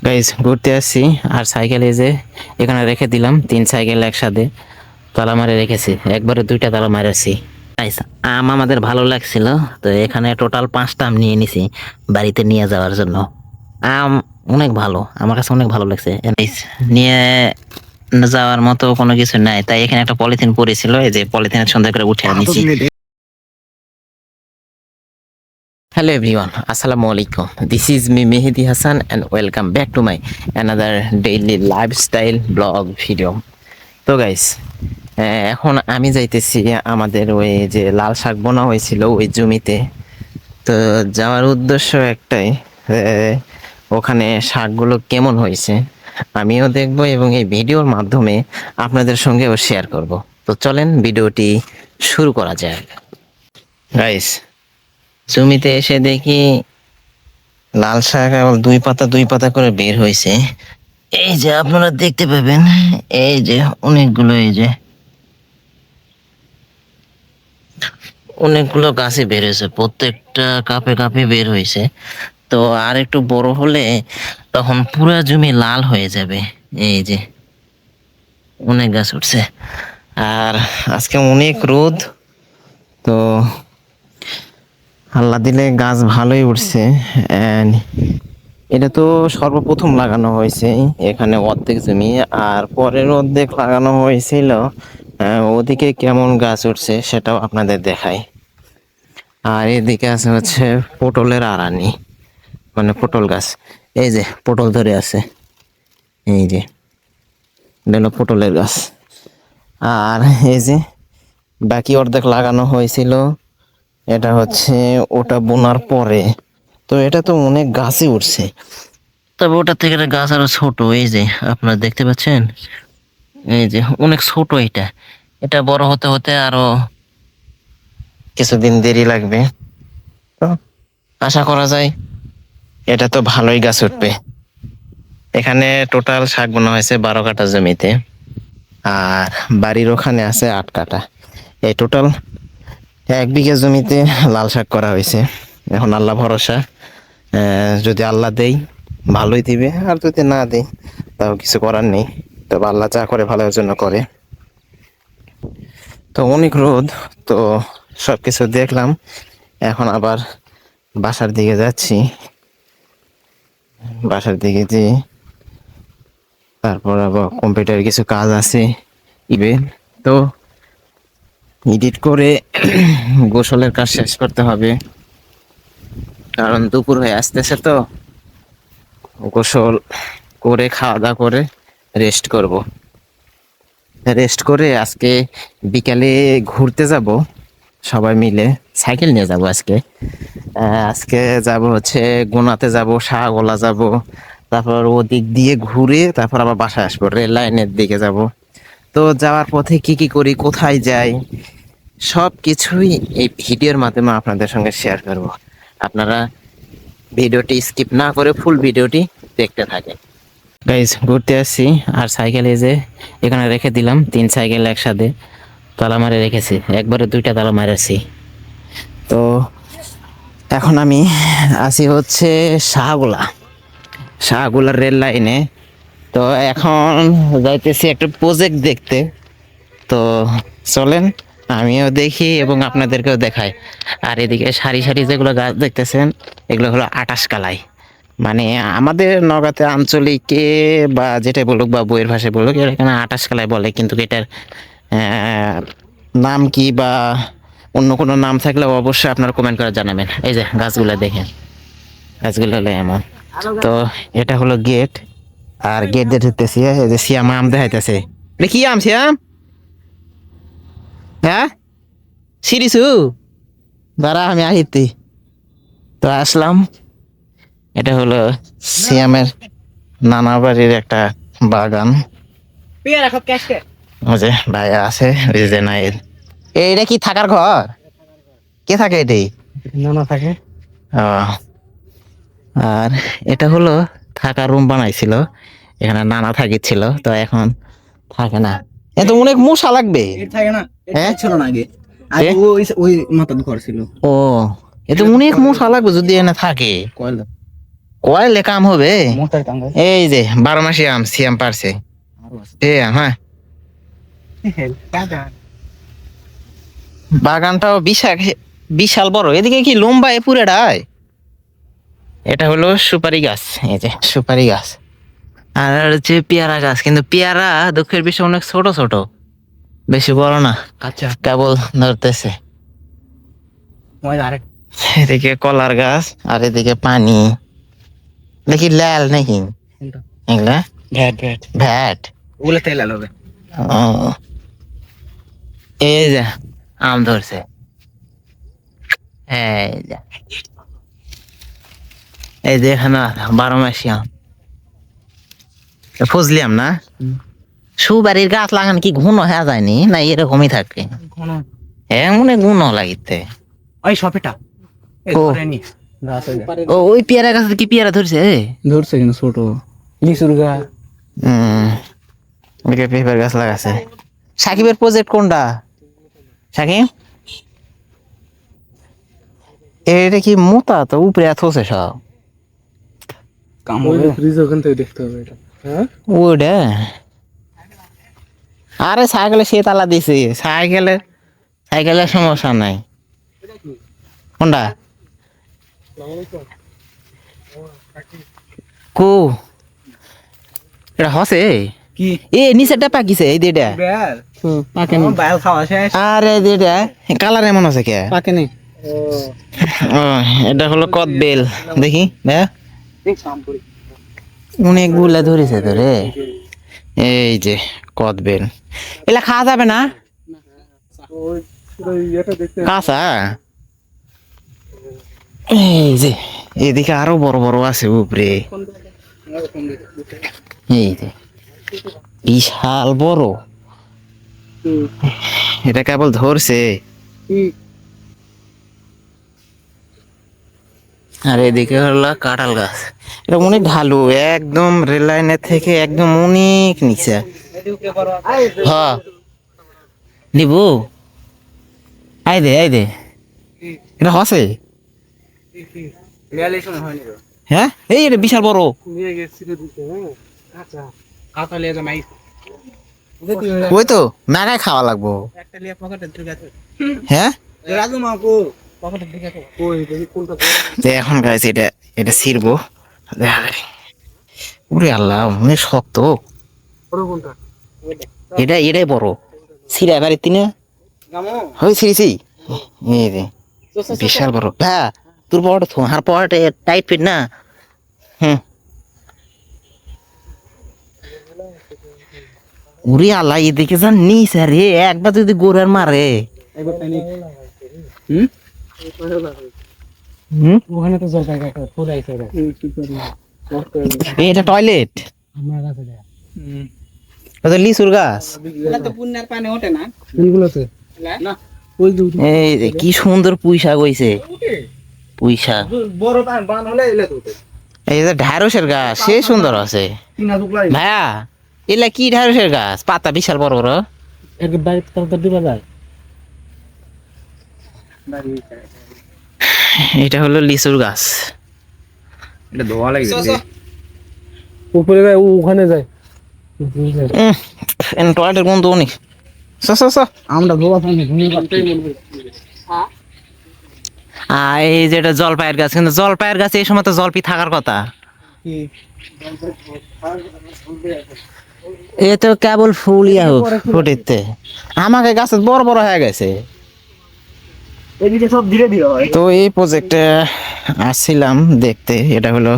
Guys ঘুরতে আসছি আর cycle এই যে এখানে রেখে দিলাম। 3 সাইকেল একসাথে তালা মারে রেখেছি, একবারে 2টা তালা মারেছি। গাইজ আম আমাদের ভালো লাগছিল, তো এখানে টোটাল 5টা আম নিয়ে নিছি বাড়িতে নিয়ে যাওয়ার জন্য। আম অনেক ভালো, আমার কাছে অনেক ভালো লাগছে। Guys, নিয়ে যাওয়ার মতো কোনো কিছু নাই, তাই এখানে একটা পলিথিন পড়েছিল, এই যে পলিথিনের সুন্দর করে উঠে নিছি। Hello everyone, Assalamu alaikum. This is me Mehdi Hassan and welcome back to my another daily lifestyle blog video. তো গাইস, এখন আমি যাইতেছি আমাদের ওই যে লাল শাক বোনা হয়েছিল ওই জমিতে। তো যাওয়ার উদ্দেশ্য একটাই, ওখানে শাকগুলো কেমন হয়েছে আমিও দেখব এবং এই ভিডিওর মাধ্যমে আপনাদের সঙ্গেও শেয়ার করব। তো চলেন ভিডিওটি শুরু করা যাক। গাইস, জমিতে এসে দেখি লাল শাক আবার 2 পাতা 2 পাতা করে বের হয়েছে। এই যে আপনারা দেখতে পাবেন, এই যে অনেকগুলো, এই যে অনেকগুলো গাছে বের হয়েছে, প্রত্যেকটা কাপে কাপে বের হয়েছে। তো আর একটু বড় হলে তখন পুরা জমি লাল হয়ে যাবে। এই যে অনেক গাছ উঠছে, আর আজকে অনেক রোদ, তো আল্লাহ দিলে গাছ ভালোই উঠছে। And এটা তো সর্বপ্রথম লাগানো হয়েছে এখানে অর্ধেক জমি, আর পরের অর্ধেক লাগানো হয়েছিল। ওদিকে কেমন গাছ উঠছে সেটাও আপনাদের দেখাই। আর এদিকে আছে হচ্ছে পটলের আরানি, মানে পটল গাছ। এই যে পটল ধরে আছে, এই যে এটা হলো পটলের গাছ। আর এই যে বাকি অর্ধেক লাগানো হয়েছিল, এটা হচ্ছে ওটা বোনার পরে। তো এটা তো অনেক গাছই উঠছে, তবে ওটা থেকে একটা গাছ আরো ছোট, এই যে আপনারা দেখতে পাচ্ছেন, এই যে অনেক ছোট। এটা এটা বড় হতে হতে আরো কিছুদিন দেরি লাগবে। তো আশা করা যায় এটা তো ভালোই গাছ উঠবে। এখানে টোটাল শাক বোনা হয়েছে 12 কাঠা জমিতে, আর বাড়ির ওখানে আছে 8 কাঠা। এই টোটাল 1 বিঘা জমিতে লাল শাক করা হয়েছে। এখন আল্লাহ ভরসা, যদি আল্লাহ দেই ভালোই দিবে, আর যদি না দেই তাও কিছু করার নেই। তবে আল্লাহ যা করে ভালোর জন্য করে। তো অনেক রোদ, তো সবকিছু দেখলাম, এখন আবার বাসার দিকে যাচ্ছি। বাসার দিকে যে তারপর আবার কম্পিউটারে কিছু কাজ আছে ইবে, তো এডিট করে গোসলের কাজ শেষ করতে হবে, কারণ দুপুর হয়ে আসতেছে। তো গোসল করে খাওয়া দাওয়া করে রেস্ট করব। রেস্ট করে আজকে বিকালে ঘুরতে যাব সবাই মিলে, সাইকেল নিয়ে যাব আজকে। আজকে যাব হচ্ছে গোনাতে যাব, শাহগোলা যাব, তারপর ওদিক দিয়ে ঘুরে তারপর আবার বাসায় আসবো, রেল লাইনের দিকে যাব। তো যাওয়ার পথে কি কি করি, কোথায় যাই, সব কিছুই এই ভিডিওর মাধ্যমে আপনাদের সঙ্গে শেয়ার করব। আপনারা ভিডিওটি স্কিপ না করে ফুল ভিডিওটি দেখতে থাকেন। গাইজ ঘুরতে আসছি আর সাইকেল এই যে এখানে রেখে দিলাম। 3 সাইকেল একসাথে তালা মারে রেখেছি, একবারে 2টা তালা মারেছি। তো এখন আমি আছি হচ্ছে শাহগোলার রেল লাইনে। তো এখন যাইতেছি একটা প্রজেক্ট দেখতে। তো চলেন আমিও দেখি এবং আপনাদেরকেও দেখাই। আর এদিকে সারি সারি যেগুলো গাছ দেখতেছেন, এগুলো হলো 28 কালাই। মানে আমাদের নগাঁতে আঞ্চলিকে বা যেটা বলুক বা বইয়ের ভাষায় বলুক, এখানে 28 কালাই বলে, কিন্তু এটার নাম কি বা অন্য কোনো নাম থাকলে অবশ্যই আপনারা কমেন্ট করে জানাবেন। এই যে গাছগুলো দেখেন, গাছগুলো হলো এমন। তো এটা হলো গেট, আর গেট দিয়ে ঢুকতেছি। এই যে সিয়াম আম দেখাইতেছে, এটা কি আম সিয়াম? হ্যাঁ সিরিসু, দাঁড়া আমি আহিতি। তো আসলাম, এটা হলো সিয়ামের নানা বাড়ির একটা বাগান। ওই যে ভাইয়া আছে, ওই যে নাইল। এইটা কি থাকার ঘর? কে থাকে এটাই? নানা থাকে। ও, আর এটা হলো থাকার রুম বানাইছিল, এখানে নানা থাকিছিল, তো এখন থাকে না। এ তো অনেক মশা লাগবে। থাকে না, এটা ছিল না আগে, আগে ওই ওই মাথার ঘর ছিল। ও, এ তো অনেক মশা লাগবে যদি এনে থাকে। কয়লে কাম হবে? এই যে 12 মাসি আম সিয়াম পারছে হ্যাঁ বাগানটাও বিশাল বিশাল বড়। এদিকে কি লম্বা এ পুরেটায়। এটা হলো সুপারি গাছ, এই যে সুপারি গাছ। আর হচ্ছে পেয়ারা গাছ, কিন্তু পেয়ারা দুঃখের বিষয় অনেক ছোট ছোট, বেশি বড় না। আচ্ছা, কেবল ধরতেছে। এদিকে কলার গাছ আর এদিকে পানি। দেখি লাল নাকি এগুলা? ভ্যাট ওগুলো তেল লাল হবে। এই যে আম ধরছে, এই যে এখানে 12 মাসি আম। ফজলি আম না? সুপারির গাছ লাগান কি ঘন হয়ে যায়নি না এরকমই থাকে? এমন গুণ লাগিতে ওই সপেটা ওই পেয়ারা গাছ কি পেয়ারা ধরছে? ধরছে কিন্তু ছোট লিচুর গাছ। পেঁপের গাছ লাগাছে। সাকিবের প্রজেক্ট কোনটা সাকিব? এটা কি মোটা তো উপরে এত সব ওটা। আরে সাইকেলে সে তালা দিছে, সাইকেলের সমস্যা নাই। কোনটা কো এটা হসে কি? এ নিচেটা পাকিছে এই দেটা পাকেনি। আরে দেটা কালার এমন আছে কে পাকেনি? ও এটা হলো কদবেল। দেখি ভাইয়া অনেকগুলা ধরেছে তো রে। এই যে কদবেল, এলা খাওয়া যাবে না কাঁচা? এই যে এদিকে আরো বড় বড় আছে উপরে, এই যে বিশাল বড়। এটা কেবল ধরছে। আর এদিকে হলো কাঁঠাল গাছ। এটা অনেক ঢালু, একদম রেল লাইনের থেকে একদম অনেক নিচে। হ্যাঁ নিবু আই দে এটা হসে। হ্যাঁ এই এটা বিশাল বড়। ওই তো নাগায় খাওয়া লাগবো। হ্যাঁ এখন গাছ এটা এটা ছিড়বো। ওরে আল্লাহ অনেক শক্ত। এটাই বড় ছিড়া বাড়ির তিনে ছিড়েছি। এই রে বিশাল বড়। হ্যাঁ তোর পাওয়াটা থো আর পাওয়াটা টাইট ফিট না। হুম উড়ি আল্লাহ এদিকে যা নিস রে, একবার যদি গোড়ার মারে। ওখানে তো এটা টয়লেট লিচুর গাছ। এই কি সুন্দর পুঁই শাক হইছে, পুঁই শাক। এই যে ঢ্যাঁড়সের গাছ সে সুন্দর আছে ভাইয়া। এলা কি ঢ্যাঁড়সের গাছ, পাতা বিশাল বড় বড়। এটা হলো লিচুর গাছ। এটা ধোয়া লাগে উপরে যায় ওখানে যায়। টয়লেটের গন্ধ অনেক। আমরা ধোয়া এই যেটা জলপাইয়ের গাছ, কিন্তু জলপাইয়ের গাছে এই সময় তো জলপি থাকার কথা। এ তো কেবল ফুল ফুটিতে আমাকে গাছ বড় বড় হয়ে গেছে। তো এই প্রজেক্টে আসছিলাম দেখতে। এটা হলো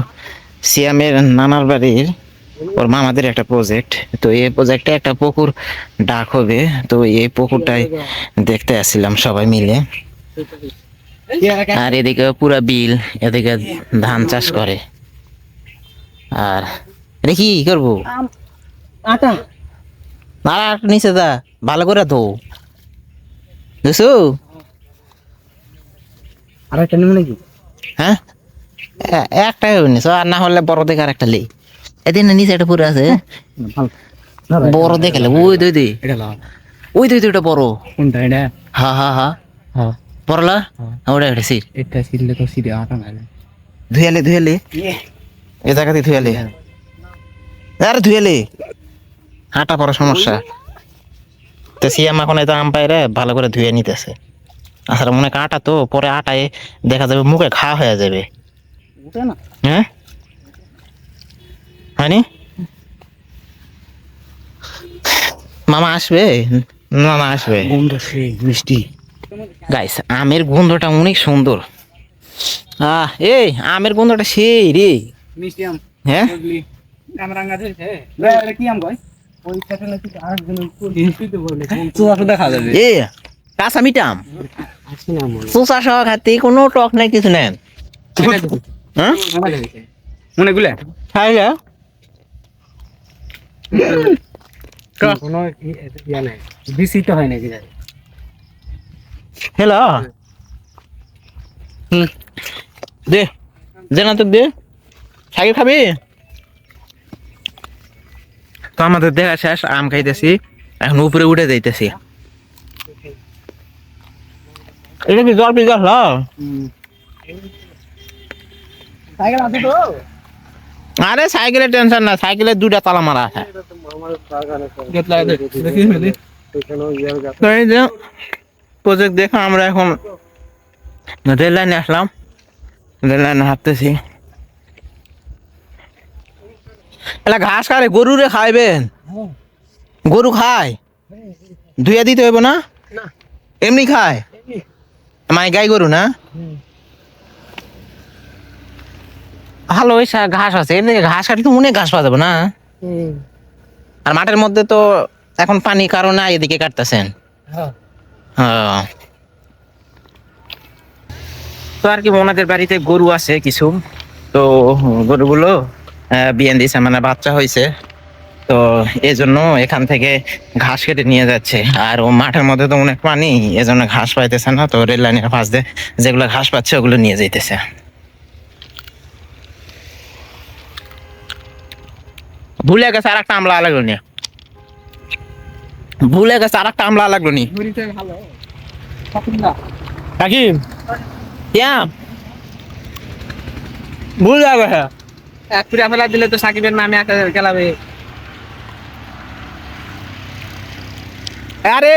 সিয়ামের নানার বাড়ির ওর মামাদের একটা প্রজেক্ট। তো এই প্রজেক্টে একটা পুকুর ডাক হবে, তো এই পুকুরটাই দেখতে আসছিলাম সবাই মিলে। আর এদিকে পুরা বিল, এদিকে ধান চাষ করে। আর এটা কি করবো আটা নিচে দা ভালো করে ধো বুঝছো। আর একটা নেব নাকি? হ্যাঁ একটাই হবে না, আর না হলে বড় দেখে আর একটা লে। এদিন নিচে একটা পুরো আছে বড় দেখে ওই দুই ওই দুই দুইটা বড়। কোনটা এটা? হ্যাঁ হ্যাঁ হ্যাঁ হ্যাঁ বড়লা ওটা একটা সিট। এটা সিটলে তো সিটে আটা না ধুয়ালে এই জায়গাতে ধুয়ালি আরে ধুয়ালি হাঁটা পড়া সমস্যা তো সিয়াম এখন এটা আম পাইরে ভালো করে ধুয়ে নিতেছে আসলে মনে আটা তো পরে আটায় দেখা যাবে মুখে ঘা হয়ে যাবে হ্যাঁ হয়নি মামা আসবে মামা আসবে মিষ্টি গাইস আমের গন্ধটা অনেক সুন্দর এই আমের গন্ধটা সেই রে মিষ্টি আম হ্যাঁ আম রাঙা দিছে কি আম কই ওই কাছে নাকি আরেকজন ইনস্টিটিউটে বলে তো দেখা যাবে এ কাঁচা মিঠা আম আসি না মনে চোষা সহ খাতে কোনো টক নাই কিছু নেই হ্যাঁ মনে গুলা খাইলে কোনো ইয়া নাই বিসি তো হয় নাকি হ্যালো দে দে না তো দে সাইকেল খাবি তো আমাদের দেখা শেষ আম খাইতেছি এখন উপরে উঠে যাইতেছি এটা কি জল পিজল সাইকেল আছে তো আরে সাইকেলের টেনশন না সাইকেলের দুটা তালা মারা আছে তো এই যে প্রজেক্ট দেখে আমরা এখন রেল লাইনে আসলাম রেল লাইনে হাঁটতেছি এলা ঘাস খারে গরু রে খাইবেন গরু খায় ধুয়ে দিতে হইব না এমনি খায় মানে গাই গরু না ভালো ওই ঘাস আছে এমনি ঘাস কাটলে তো অনেক ঘাস পাওয়া যাবে না আর মাঠের মধ্যে তো এখন পানি কারণে এদিকে কাটতেছেন হ্যাঁ তো আর কি ওনাদের বাড়িতে গরু আছে কিছু তো গরুগুলো বিয়ান দিয়েছে মানে বাচ্চা হয়েছে তো এই জন্য এখান থেকে ঘাস কেটে নিয়ে যাচ্ছে আর ও মাঠের মধ্যে তো অনেক পানি এজন্য ঘাস পাইতেছে না তো রেল লাইনের পাশ দিয়ে যেগুলো ঘাস পাচ্ছে ওগুলো নিয়ে যাইতেছে ভুলে গেছে আর একটা আমলা লাগলো নি ভুলে গেছে আর একটা আমলা লাগলো নি কাকি ভুল যাবে এক পুরা ফেলা দিলে তো সাকিবের নামে একটা গেলাবে আরে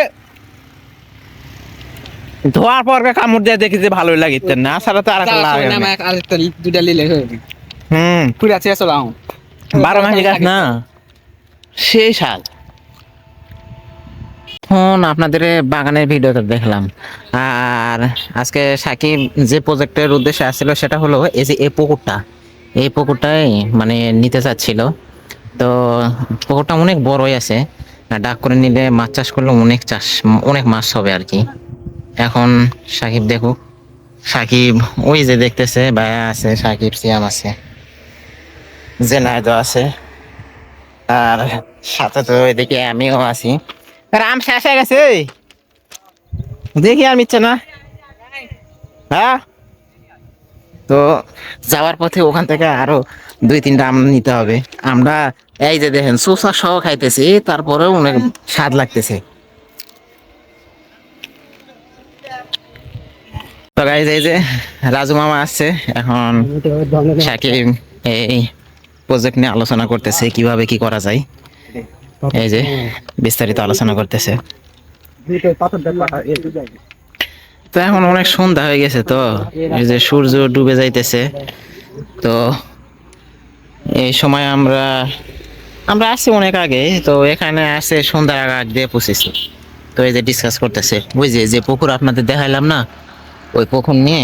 ধোয়ার পর কামড় দিয়ে দেখি যে ভালোই লাগিতেন না সারা তো আর একটা লাগে না আরেকটা দুইটা লিলে হয়ে পুরা চেয়ে চলাও 12 মাসি গাছ না সেই সাল আপনাদের বাগানের ভিডিওটা দেখলাম আর আজকে সাকিব যে প্রজেক্টের উদ্দেশ্যে আসছিল সেটা হলো এই যে এই পুকুরটাই মানে নিতে চাচ্ছিল তো পুকুরটা অনেক বড়ই আছে ডাক করে নিলে মাছ চাষ করলে অনেক মাছ হবে আর কি এখন সাকিব দেখুক সাকিব ওই যে দেখতেছে ভাইয়া আছে সাকিব সিয়াম আছে জেনায়েদও আছে আর সাথে তো এদিকে আমিও আছি আম শেষ হয়ে গেছে দেখি আর মিচ্ছে না হ্যাঁ তো যাওয়ার পথে ওখান থেকে আরো 2-3টা আম নিতে হবে আমরা এই যে দেখেন শসা সহ খাইতেছি তারপরেও অনেক স্বাদ লাগতেছে তো গাইজ এই যে রাজু মামা আসছে এখন সাকিব এই প্রজেক্ট নিয়ে আলোচনা করতেছে কিভাবে কি করা যায় এই যে বিস্তারিত আলোচনা করতেছে তো এখন অনেক সন্ধ্যা হয়ে গেছে তো এই যে সূর্য ডুবে যাইতেছে তো এই সময় আমরা আসছি অনেক আগে তো এখানে আসছে সন্ধ্যার আগে দিয়ে পৌঁছেছি তো এই যে ডিসকাস করতেছে ওই যে পুকুর আপনাদের দেখাইলাম না ওই পুকুর নিয়ে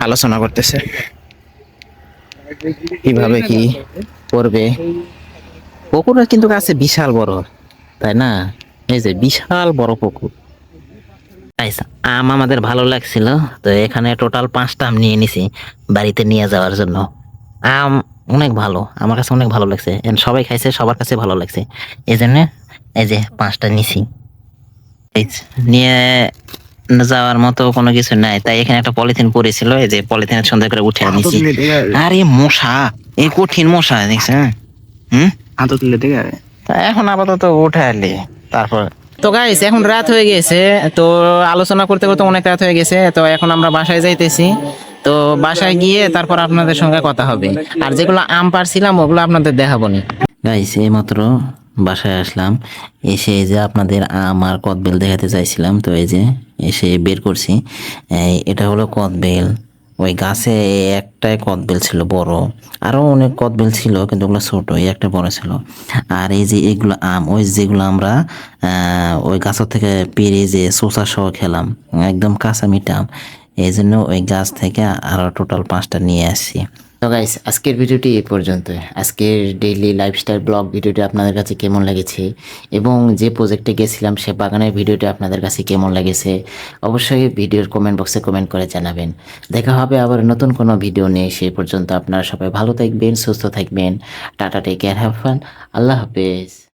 আলোচনা করতেছে কিভাবে কি করবে পুকুরটা কিন্তু কাছে বিশাল বড় তাই না এই যে বিশাল বড় পুকুর আম আমাদের ভালো লাগছিল তো এখানে টোটাল 5টা আম নিয়ে নিছি বাড়িতে নিয়ে যাওয়ার জন্য আম অনেক ভালো আমার কাছে অনেক ভালো লাগছে সবাই খাইছে সবার কাছে ভালো লাগছে এই জন্য এই যে 5টা নিছি নিয়ে যাওয়ার মতো কোনো কিছু নাই তাই এখানে একটা পলিথিন পড়েছিল এই যে পলিথিনের সুন্দর করে উঠে আনিছি আরে মশা এই কঠিন মশা দেখছেন হাতে তুলে দেখে এখন আপাতত উঠে আলি তারপর তো গাইস এখন রাত হয়ে গেছে তো আলোচনা করতে করতে অনেক রাত হয়ে গেছে তো এখন আমরা বাসায় যাইতেছি তো তো বাসায় গিয়ে তারপর আপনাদের সঙ্গে কথা হবে। আর যেগুলো আম পারছিলাম ওগুলো আপনাদের দেখাবো নি। গাইস এইমাত্র বাসায় আসলাম, এসে এই যে আপনাদের আম আর কদবেল দেখাতে চাইছিলাম, তো এই যে এসে বের করছি। এটা হলো কদবেল। ওই গাছে একটাই কদবেল ছিল বড়, আরো অনেক কদবেল ছিল কিন্তু ওগুলো ছোট, এই একটা বড় ছিল। আর এই যে এগুলো আম, ওই যেগুলো আমরা ওই গাছের থেকে পেরে যে চোষা সহ খেলাম, একদম কাঁচা মিঠা আম। এই জন্য ওই গাছ থেকে আরো টোটাল 5টা নিয়ে আসছি। তো গাইস আজকের ভিডিওটি এই পর্যন্ত। আজকের ডেইলি লাইফস্টাইল ব্লগ ভিডিওটি আপনাদের কাছে কেমন লেগেছে এবং যে প্রজেক্টে গেছিলাম সে বাগানের ভিডিওটি আপনাদের কাছে কেমন লেগেছে অবশ্যই ভিডিওর কমেন্ট বক্সে কমেন্ট করে জানাবেন। দেখা হবে আবার নতুন কোনো ভিডিও নিয়ে। সেই পর্যন্ত আপনারা সবাই ভালো থাকবেন, সুস্থ থাকবেন। Tata, take care, have fun. আল্লাহ হাফেজ।